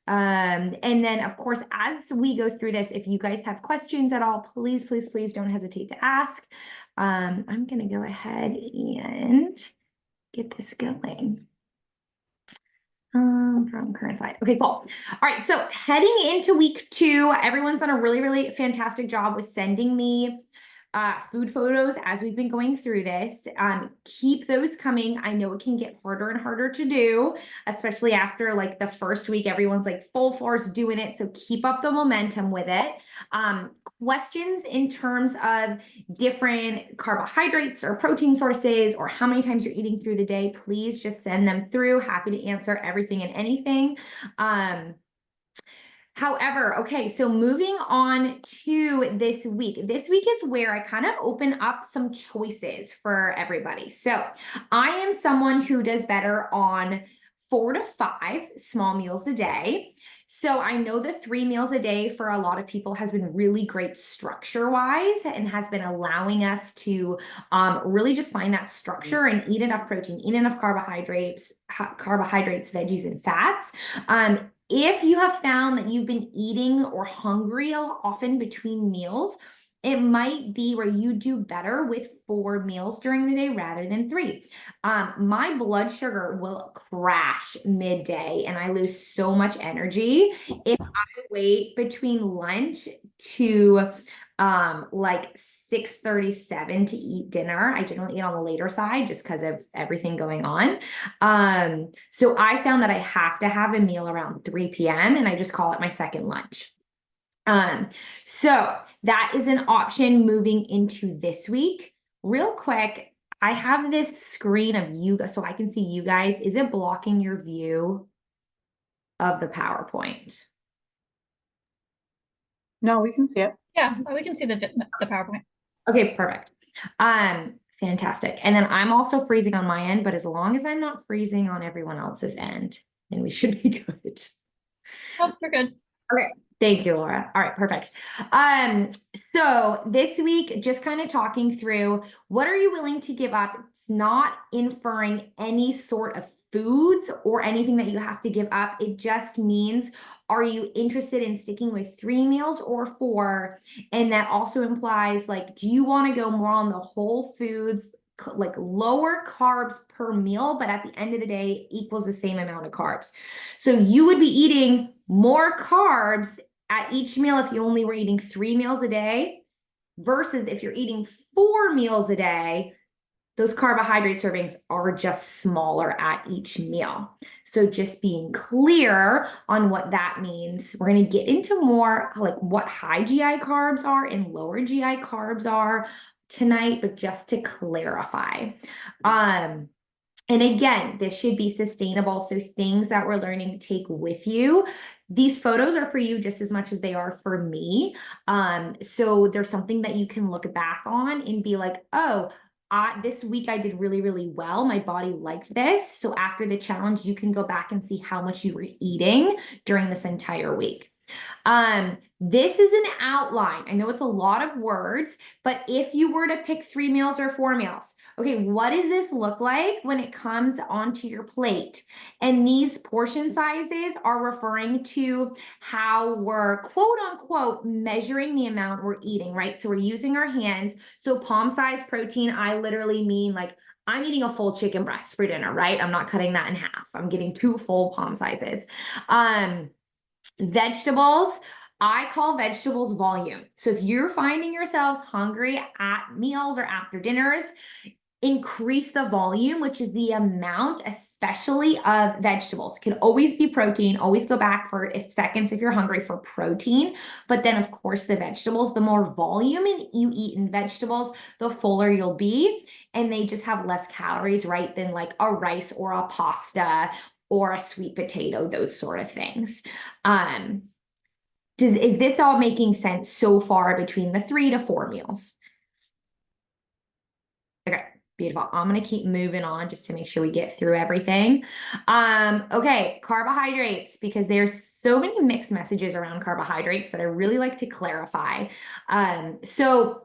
And then of course, as we go through this, if you guys have questions at all, please, please, please don't hesitate to ask. I'm going to go ahead and get this going. From current side. Okay, cool. All right, so heading into week 2, everyone's done a really, really fantastic job with sending me food photos as we've been going through this. Keep those coming. I know it can get harder and harder to do, especially after like the first week, everyone's like full force doing it. So keep up the momentum with it. Questions in terms of different carbohydrates or protein sources or how many times you're eating through the day, please just send them through. Happy to answer everything and anything. However, okay, so moving on to this week. This week is where I kind of open up some choices for everybody. So I am someone who does better on 4 to 5 small meals a day. So I know the 3 meals a day for a lot of people has been really great structure-wise and has been allowing us to really just find that structure and eat enough protein, eat enough carbohydrates, veggies, and fats. If you have found that you've been eating or hungry often between meals, it might be where you do better with 4 meals during the day rather than 3. My blood sugar will crash midday and I lose so much energy if I wait between lunch to like 6:37 to eat dinner. I generally eat on the later side just because of everything going on. So I found that I have to have a meal around 3 p.m. and I just call it my second lunch. So that is an option moving into this week. Real quick, I have this screen of you so I can see you guys. Is it blocking your view of the PowerPoint? No, we can see it. Yeah, we can see the PowerPoint. Okay, perfect. Fantastic. And then I'm also freezing on my end, but as long as I'm not freezing on everyone else's end, then we should be good. Oh, we're good. Okay. Thank you, Laura. All right, perfect. So this week, just kind of talking through what are you willing to give up? It's not inferring any sort of foods or anything that you have to give up. It just means, are you interested in sticking with 3 meals or 4? And that also implies, like, do you want to go more on the whole foods, like lower carbs per meal, but at the end of the day equals the same amount of carbs? So you would be eating more carbs at each meal if you only were eating 3 meals a day versus if you're eating 4 meals a day, those carbohydrate servings are just smaller at each meal. So just being clear on what that means. We're going to get into more like what high GI carbs are and lower GI carbs are tonight, but just to clarify. And again, this should be sustainable. So things that we're learning to take with you. These photos are for you just as much as they are for me. So there's something that you can look back on and be like, oh, this week I did really, really well. My body liked this. So after the challenge, you can go back and see how much you were eating during this entire week. This is an outline. I know it's a lot of words, but if you were to pick 3 meals or 4 meals, okay, what does this look like when it comes onto your plate? And these portion sizes are referring to how we're quote unquote measuring the amount we're eating, right? So we're using our hands. So palm size protein, I literally mean like I'm eating a full chicken breast for dinner, right? I'm not cutting that in half. I'm getting 2 full palm sizes. Vegetables, I call vegetables volume. So if you're finding yourselves hungry at meals or after dinners, increase the volume, which is the amount, especially of vegetables. It can always be protein. Always go back for seconds if you're hungry for protein. But then, of course, the vegetables, the more volume you eat in vegetables, the fuller you'll be. And they just have less calories, right, than like a rice or a pasta or a sweet potato, those sort of things. Is this all making sense so far between the 3 to 4 meals? Okay, beautiful. I'm going to keep moving on just to make sure we get through everything. Okay, carbohydrates, because there's so many mixed messages around carbohydrates that I really like to clarify. So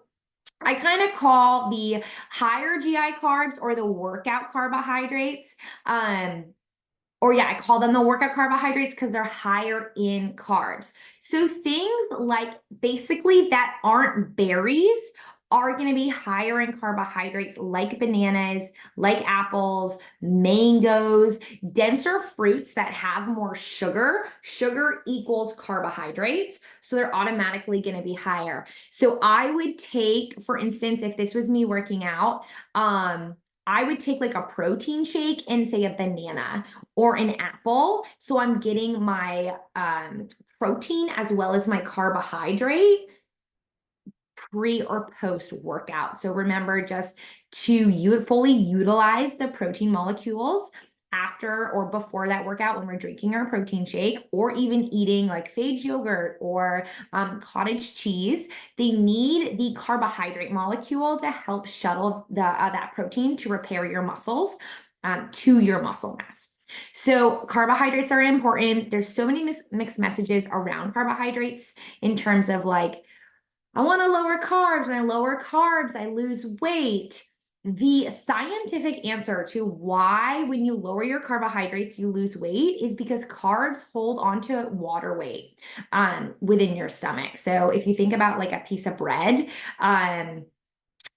I kind of call the higher GI carbs or the workout carbohydrates. or yeah, I call them the workout carbohydrates because they're higher in carbs. So things like basically that aren't berries are going to be higher in carbohydrates, like bananas, like apples, mangoes, denser fruits that have more sugar. Sugar equals carbohydrates, so they're automatically going to be higher. So I would take, for instance, if this was me working out, I would take like a protein shake and say a banana or an apple. So I'm getting my protein as well as my carbohydrate pre or post workout. So remember just to fully utilize the protein molecules after or before that workout when we're drinking our protein shake, or even eating like phage yogurt or cottage cheese. They need the carbohydrate molecule to help shuttle that protein to repair your muscles to your muscle mass. So carbohydrates are important. There's so many mixed messages around carbohydrates in terms of like, I want to lower carbs. When I lower carbs, I lose weight. The scientific answer to why when you lower your carbohydrates, you lose weight is because carbs hold onto water weight within your stomach. So if you think about like a piece of bread,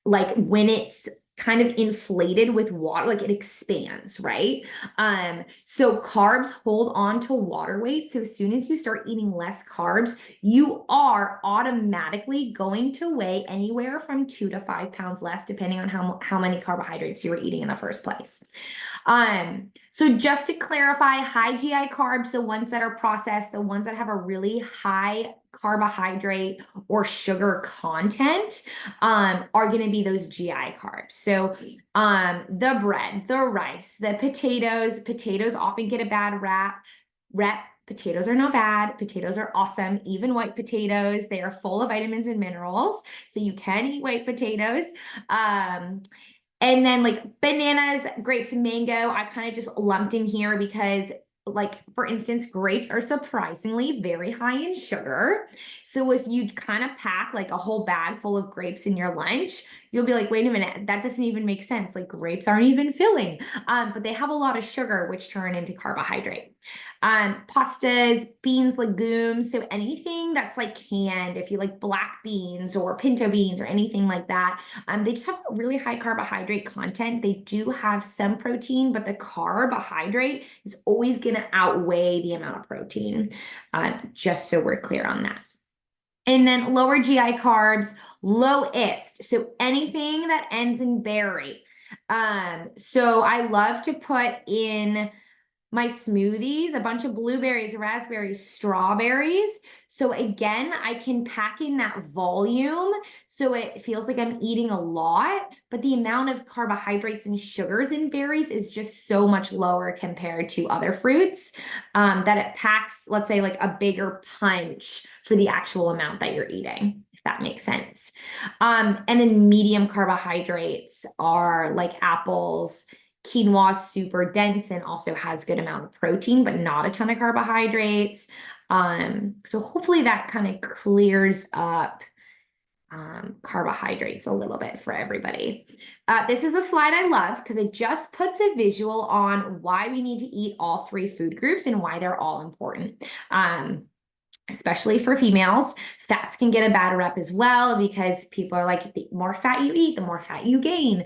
like when it's kind of inflated with water, like it expands, right? So carbs hold on to water weight. So as soon as you start eating less carbs, you are automatically going to weigh anywhere from 2 to 5 pounds less, depending on how many carbohydrates you were eating in the first place. So just to clarify, high GI carbs, the ones that are processed, the ones that have a really high carbohydrate or sugar content, are going to be those GI carbs. So, the bread, the rice, the potatoes often get a bad rep. Potatoes are not bad. Potatoes are awesome. Even white potatoes, they are full of vitamins and minerals. So you can eat white potatoes. And then like bananas, grapes, and mango, I kind of just lumped in here because like, for instance, grapes are surprisingly very high in sugar. So if you kind of pack like a whole bag full of grapes in your lunch, you'll be like, wait a minute, that doesn't even make sense. Like grapes aren't even filling, but they have a lot of sugar, which turn into carbohydrate. Pastas, beans, legumes. So anything that's like canned, if you like black beans or pinto beans or anything like that, they just have a really high carbohydrate content. They do have some protein, but the carbohydrate is always going to outweigh the amount of protein, just so we're clear on that. And then lower GI carbs, lowest. So anything that ends in berry. So I love to put in my smoothies, a bunch of blueberries, raspberries, strawberries. So again, I can pack in that volume so it feels like I'm eating a lot, but the amount of carbohydrates and sugars in berries is just so much lower compared to other fruits, that it packs, let's say, like a bigger punch for the actual amount that you're eating, if that makes sense. And then medium carbohydrates are like apples. Quinoa is super dense and also has good amount of protein, but not a ton of carbohydrates. So hopefully that kind of clears up carbohydrates a little bit for everybody. This is a slide I love because it just puts a visual on why we need to eat all three food groups and why they're all important. Especially for females, fats can get a bad rep as well because people are like, the more fat you eat, the more fat you gain.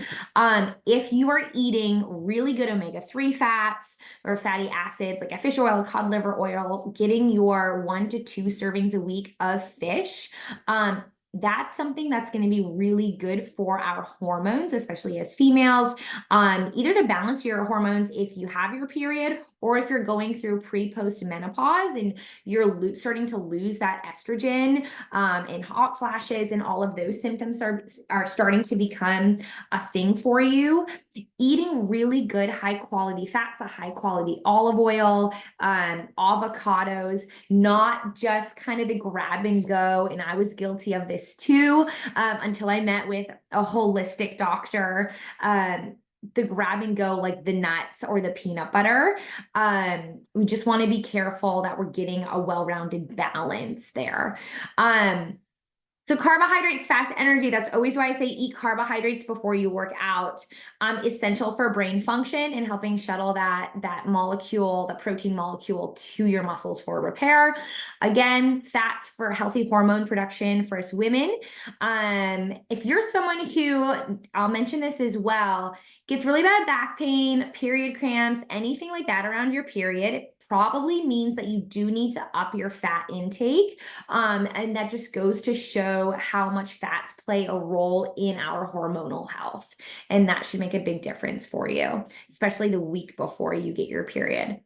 If you are eating really good omega-3 fats or fatty acids like a fish oil, cod liver oil, getting your 1 to 2 servings a week of fish, that's something that's going to be really good for our hormones, especially as females, either to balance your hormones if you have your period or if you're going through pre-post menopause and you're starting to lose that estrogen, and hot flashes and all of those symptoms are starting to become a thing for you. Eating really good high quality fats, a high quality olive oil, avocados, not just kind of the grab and go. And I was guilty of this too, until I met with a holistic doctor. The grab and go, like the nuts or the peanut butter. We just want to be careful that we're getting a well-rounded balance there. So carbohydrates, fast energy, that's always why I say eat carbohydrates before you work out. Essential for brain function and helping shuttle that molecule, the protein molecule to your muscles for repair. Again, fats for healthy hormone production for us women. If you're someone who, I'll mention this as well, gets really bad back pain, period cramps, anything like that around your period, it probably means that you do need to up your fat intake. And that just goes to show how much fats play a role in our hormonal health. And that should make a big difference for you, especially the week before you get your period.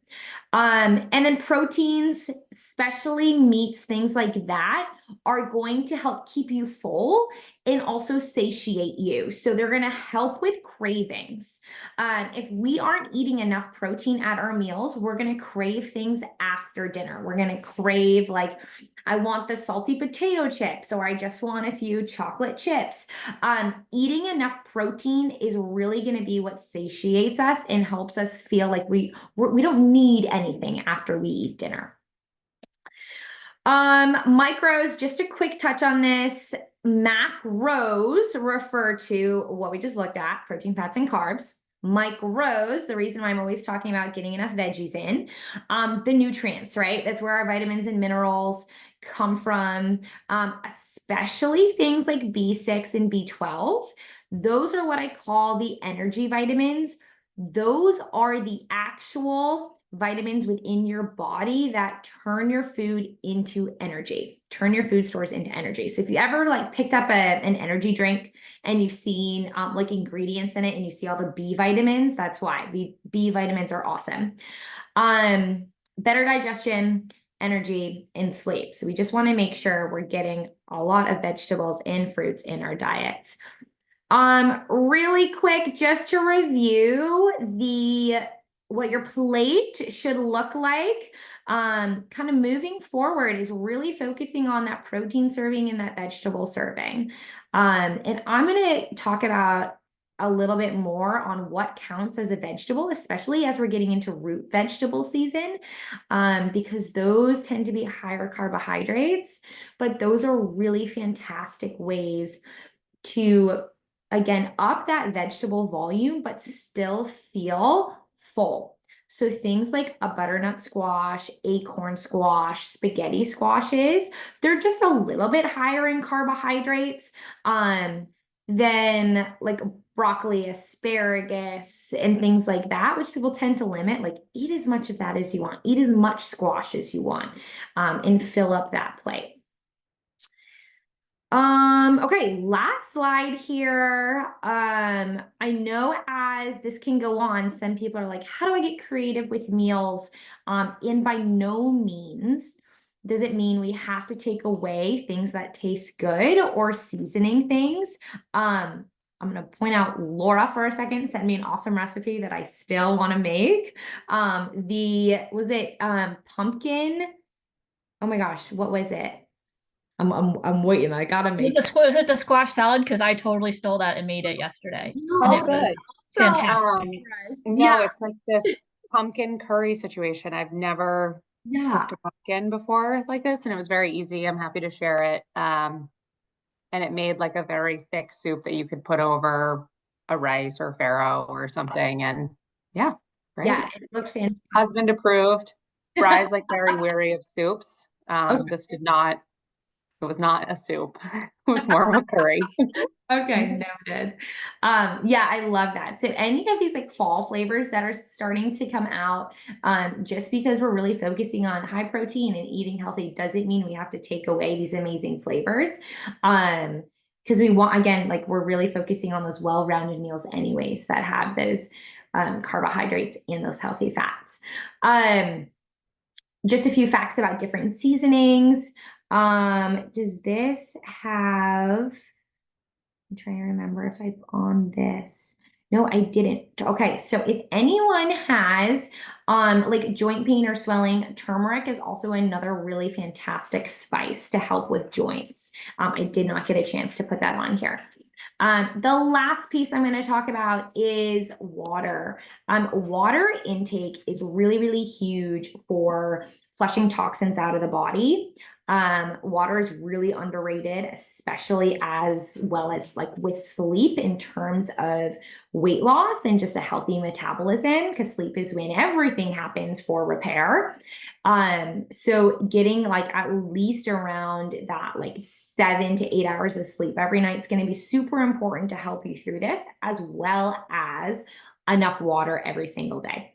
And then proteins, especially meats, things like that, are going to help keep you full and also satiate you. So they're going to help with cravings. If we aren't eating enough protein at our meals, we're going to crave things after dinner. We're going to crave, like, I want the salty potato chips, or I just want a few chocolate chips. Eating enough protein is really going to be what satiates us and helps us feel like we don't need anything after we eat dinner. Micros, just a quick touch on this. Macros refer to what we just looked at, protein, fats, and carbs. Micros, the reason why I'm always talking about getting enough veggies in, the nutrients, right? That's where our vitamins and minerals come from, especially things like B6 and B12. Those are what I call the energy vitamins. Those are the actual vitamins within your body that turn your food into energy, turn your food stores into energy. So if you ever like picked up an energy drink and you've seen like ingredients in it and you see all the B vitamins, that's why. The B vitamins are awesome. Better digestion, energy, and sleep. So we just want to make sure we're getting a lot of vegetables and fruits in our diets. Really quick, just to review what your plate should look like, kind of moving forward is really focusing on that protein serving and that vegetable serving. And I'm going to talk about a little bit more on what counts as a vegetable, especially as we're getting into root vegetable season, because those tend to be higher carbohydrates, but those are really fantastic ways to, again, up that vegetable volume, but still feel full. So things like a butternut squash, acorn squash, spaghetti squashes, they're just a little bit higher in carbohydrates than like broccoli, asparagus, and things like that, which people tend to limit. Like, eat as much of that as you want, eat as much squash as you want, and fill up that plate. Okay, last slide here. I know as this can go on, some people are like, how do I get creative with meals? And by no means does it mean we have to take away things that taste good or seasoning things. I'm going to point out Laura for a second, sent me an awesome recipe that I still want to make. Pumpkin? Oh my gosh, what was it? I'm waiting. I gotta make it. Was it the squash salad? Because I totally stole that and made it yesterday. And it was fantastic. No, it's like this pumpkin curry situation. I've never cooked a pumpkin before like this, and it was very easy. I'm happy to share it. And it made like a very thick soup that you could put over a rice or farro or something. And yeah, great. Yeah, it looks fantastic. Husband approved. Bry's like very weary of soups. This it was not a soup. It was more of a curry. Okay, noted. Yeah, I love that. So any of these like fall flavors that are starting to come out, just because we're really focusing on high protein and eating healthy doesn't mean we have to take away these amazing flavors. Because we want, again, like we're really focusing on those well-rounded meals anyways that have those carbohydrates and those healthy fats. Just a few facts about different seasonings. Does this have, I'm trying to remember if I'm on this. No, I didn't. Okay, so if anyone has like joint pain or swelling, turmeric is also another really fantastic spice to help with joints. I did not get a chance to put that on here. The last piece I'm going to talk about is water. Water intake is really, really huge for flushing toxins out of the body. Water is really underrated, especially as well as like with sleep in terms of weight loss and just a healthy metabolism, because sleep is when everything happens for repair. So getting like at least around that like 7 to 8 hours of sleep every night is going to be super important to help you through this, as well as enough water every single day.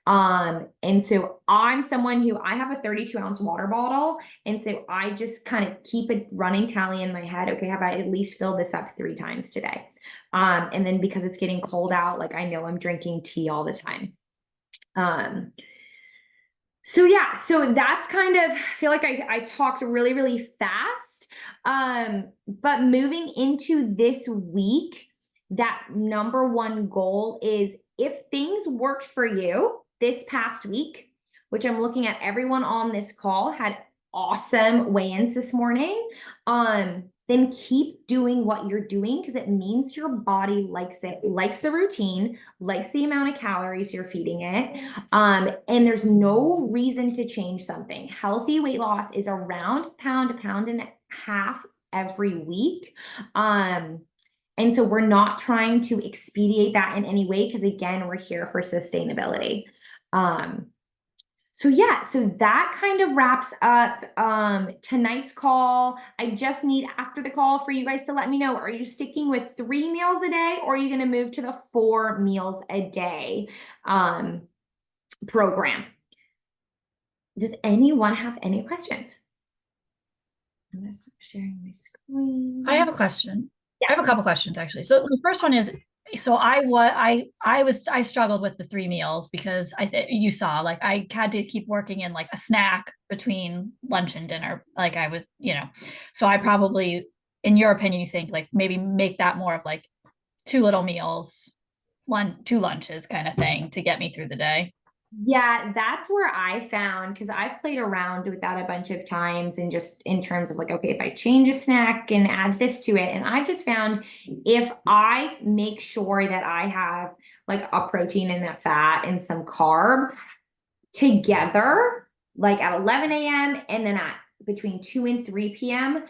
And so I'm someone who I have a 32-ounce water bottle. And so I just kind of keep a running tally in my head. Okay, have I at least filled this up 3 times today? And then because it's getting cold out, like I know I'm drinking tea all the time. So yeah, so that's kind of, I feel like I talked really, really fast. But moving into this week, that number one goal is if things worked for you this past week, which I'm looking at everyone on this call had awesome weigh-ins this morning. Then keep doing what you're doing, because it means your body likes it, likes the routine, likes the amount of calories you're feeding it. And there's no reason to change something. Healthy weight loss is around pound and a half every week. And so we're not trying to expedite that in any way, because again, we're here for sustainability. So yeah, so that kind of wraps up tonight's call. I just need after the call for you guys to let me know, are you sticking with 3 meals a day, or are you going to move to the 4 meals a day program? Does anyone have any questions? I'm going to start sharing my screen. I have a question. Yes. I have a couple questions actually. So the first one is, so I struggled with the 3 meals because you saw, like, I had to keep working in like a snack between lunch and dinner. Like I was, so I probably, in your opinion, you think like maybe make that more of like 2 little meals, 2 lunches kind of thing to get me through the day. Yeah, that's where I found, because I've played around with that a bunch of times, and just in terms of like, okay, if I change a snack and add this to it, and I just found if I make sure that I have like a protein and a fat and some carb together, like at 11 a.m. and then at between 2 and 3 p.m.,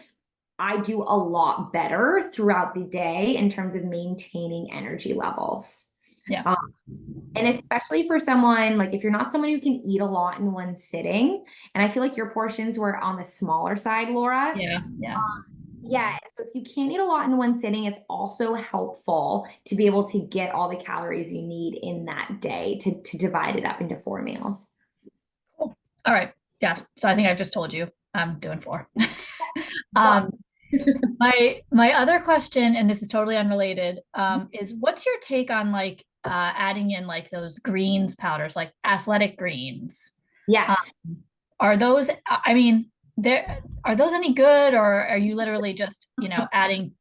I do a lot better throughout the day in terms of maintaining energy levels. Yeah. And especially for someone, like if you're not someone who can eat a lot in one sitting, and I feel like your portions were on the smaller side, Laura. Yeah. Yeah. So if you can't eat a lot in one sitting, it's also helpful to be able to get all the calories you need in that day to divide it up into 4 meals. Cool. All right. Yeah. So I think I've just told you I'm doing 4. My other question, and this is totally unrelated, is what's your take on like adding in like those greens powders, like athletic greens? Yeah. Are those, I mean, are those any good, or are you literally just, adding,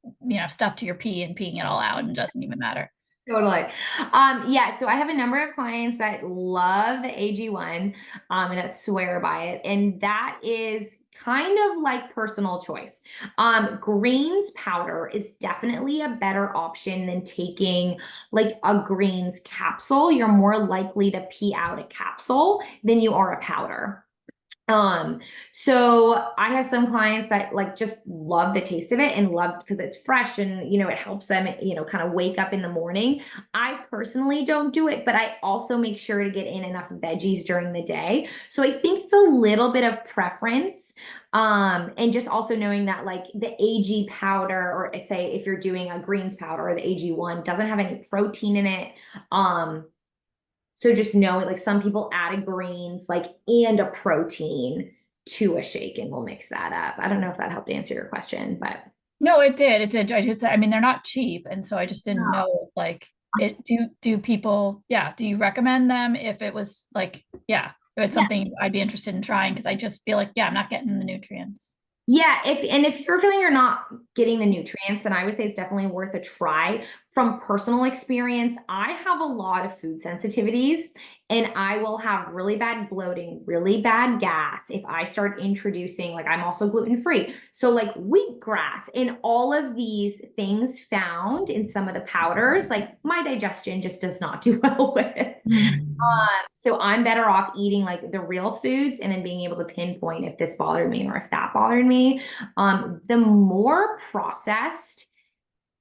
stuff to your pee and peeing it all out and it doesn't even matter? Totally. Yeah, so I have a number of clients that love the AG1 and that swear by it. And that is kind of like personal choice. Greens powder is definitely a better option than taking like a greens capsule. You're more likely to pee out a capsule than you are a powder. So I have some clients that like just love the taste of it and love because it's fresh and it helps them, kind of wake up in the morning. I personally don't do it, but I also make sure to get in enough veggies during the day. So I think it's a little bit of preference. And just also knowing that like the AG powder, or say if you're doing a greens powder, or the AG1 doesn't have any protein in it. So just know, like some people add a greens like and a protein to a shake, and we'll mix that up. I don't know if that helped answer your question, but no, it did. It did. I mean, they're not cheap, and so I just didn't know like do people, do you recommend them if it was like, if it's something I'd be interested in trying, because I just feel like, I'm not getting the nutrients. Yeah, if you're feeling you're not getting the nutrients, then I would say it's definitely worth a try. From personal experience, I have a lot of food sensitivities, and I will have really bad bloating, really bad gas if I start introducing, like I'm also gluten-free. So like wheatgrass and all of these things found in some of the powders, like my digestion just does not do well with. So I'm better off eating like the real foods and then being able to pinpoint if this bothered me or if that bothered me. The more processed,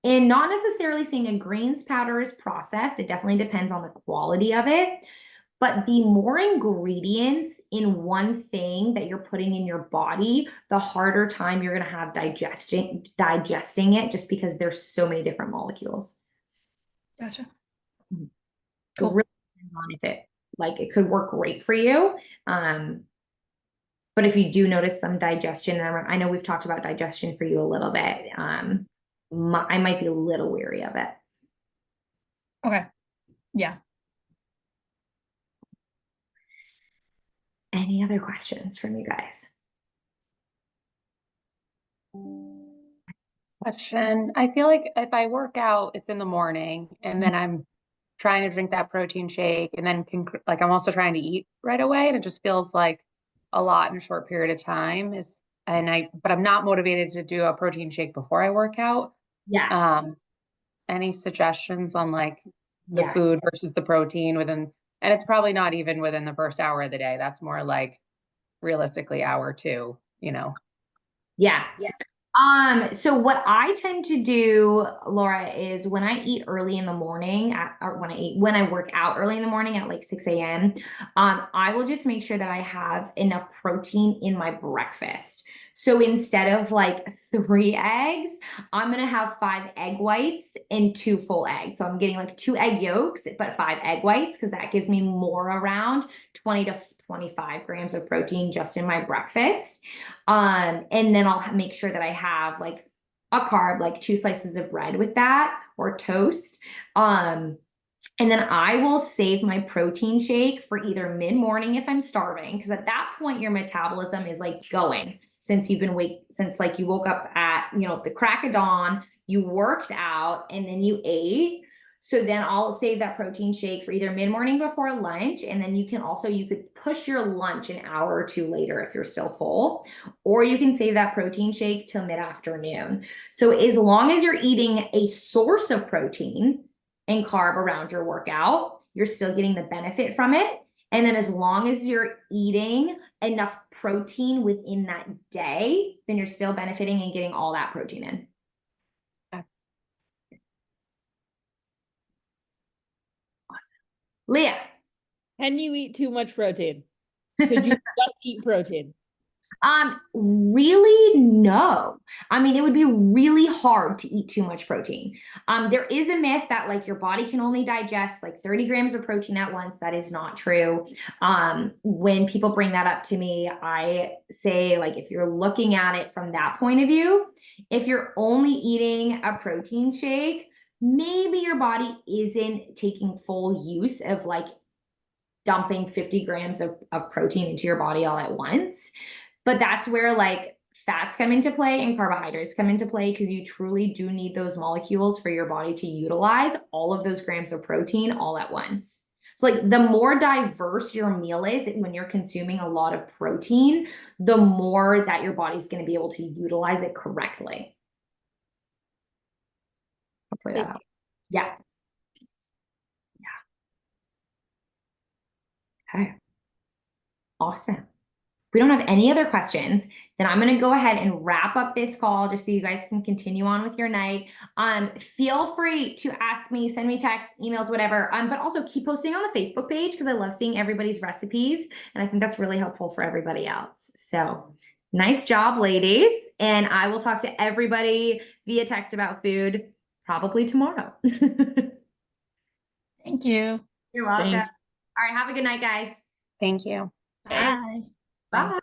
and not necessarily saying a greens powder is processed, it definitely depends on the quality of it. But the more ingredients in one thing that you're putting in your body, the harder time you're going to have digesting it, just because there's so many different molecules. Gotcha. Cool. It really depends on if it, like, it could work great for you. But if you do notice some digestion, and I know we've talked about digestion for you a little bit, I might be a little weary of it. Okay. Yeah. Any other questions from you guys? Question. I feel like if I work out, it's in the morning and then I'm trying to drink that protein shake and then like I'm also trying to eat right away, and it just feels like a lot in a short period of time but I'm not motivated to do a protein shake before I work out. Yeah. Any suggestions on like the food versus the protein within, and it's probably not even within the first hour of the day. That's more like realistically hour 2, you know? Yeah. So what I tend to do, Laura, is when I eat early in the morning or when I work out early in the morning at like 6 a.m., I will just make sure that I have enough protein in my breakfast. So instead of like 3 eggs, I'm going to have 5 egg whites and 2 full eggs. So I'm getting like 2 egg yolks, but 5 egg whites, because that gives me more around 20 to 25 grams of protein just in my breakfast. And then I'll make sure that I have like a carb, like 2 slices of bread with that, or toast. And then I will save my protein shake for either mid-morning if I'm starving, because at that point your metabolism is like going, since like you woke up at, the crack of dawn, you worked out, and then you ate. So then I'll save that protein shake for either mid-morning before lunch, and then you could push your lunch an hour or 2 later if you're still full, or you can save that protein shake till mid-afternoon. So as long as you're eating a source of protein and carb around your workout, you're still getting the benefit from it. And then as long as you're eating enough protein within that day, then you're still benefiting and getting all that protein in. Awesome. Leah. Can you eat too much protein? Could you just eat protein? Really, no. I mean, it would be really hard to eat too much protein. There is a myth that like your body can only digest like 30 grams of protein at once. That is not true. When people bring that up to me, I say, like, if you're looking at it from that point of view, if you're only eating a protein shake, maybe your body isn't taking full use of like dumping 50 grams of protein into your body all at once. But that's where like fats come into play and carbohydrates come into play, because you truly do need those molecules for your body to utilize all of those grams of protein all at once. So like the more diverse your meal is when you're consuming a lot of protein, the more that your body's going to be able to utilize it correctly. Hopefully that helps. Yeah. Okay. Awesome. If we don't have any other questions, then I'm going to go ahead and wrap up this call just so you guys can continue on with your night. Feel free to ask me, send me texts, emails, whatever. But also keep posting on the Facebook page, because I love seeing everybody's recipes, and I think that's really helpful for everybody else. So nice job, ladies. And I will talk to everybody via text about food probably tomorrow. Thank you. You're welcome. Thanks. All right. Have a good night, guys. Thank you. Bye. Bye.